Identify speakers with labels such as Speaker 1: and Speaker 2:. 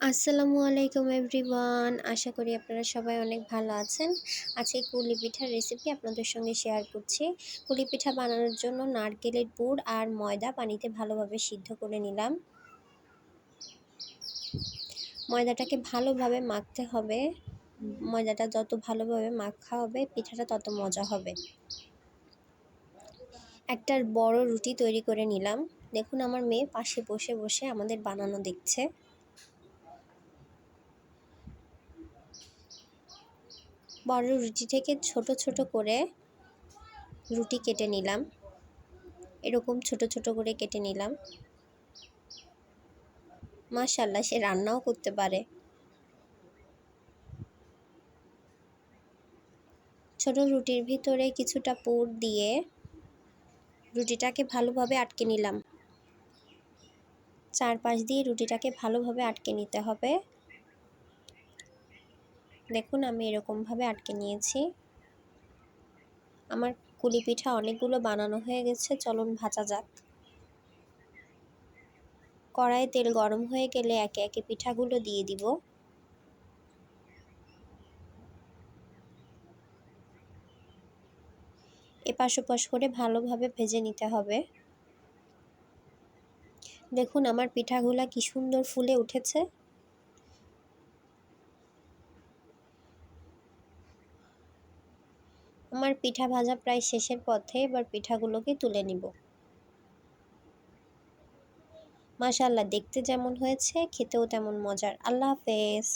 Speaker 1: আসসালামু আলাইকুম এভরিওয়ান, আশা করি আপনারা সবাই অনেক ভালো আছেন। আজকে কুলি পিঠার রেসিপি আপনাদের সঙ্গে শেয়ার করছি। কুলি পিঠা বানানোর জন্য নারকেলের পুর আর ময়দা পানিতে ভালোভাবে সিদ্ধ করে নিলাম। ময়দাটাকে ভালোভাবে মাখতে হবে। ময়দাটা যত ভালোভাবে মাখা হবে পিঠাটা তত মজা হবে। একটা বড় রুটি তৈরি করে নিলাম। দেখুন আমার মেয়ে পাশে বসে বসে আমাদের বানানো দেখছে। বড় রুটি থেকে ছোট ছোট করে রুটি কেটে নিলাম। এরকম ছোট ছোট করে কেটে নিলাম। মাশাআল্লাহ, সে রান্নাও করতে পারে। ছোট রুটির ভিতরে কিছুটা পুর দিয়ে রুটিটাকে ভালোভাবে আটকে নিলাম। চারপাশ দিয়ে রুটিটাকে ভালোভাবে আটকে নিতে হবে। দেখুন আমি এরকমভাবে আটকে নিয়েছি। আমার কুলি পিঠা অনেকগুলো বানানো হয়ে গেছে, চলুন ভাজা যাক। কড়াইয়ে তেল গরম হয়ে গেলে একে একে পিঠাগুলো দিয়ে দিব। এপাশ ওপাশ করে ভালোভাবে ভেজে নিতে হবে। দেখুন আমার পিঠাগুলা কি সুন্দর ফুলে উঠেছে। আমার পিঠা ভাজা প্রায় শেষের পথে, এবার পিঠাগুলোকে তুলে নিব। মাশাআল্লাহ, দেখতে যেমন হয়েছে খেতেও তেমন মজার। আল্লাহ হাফেজ।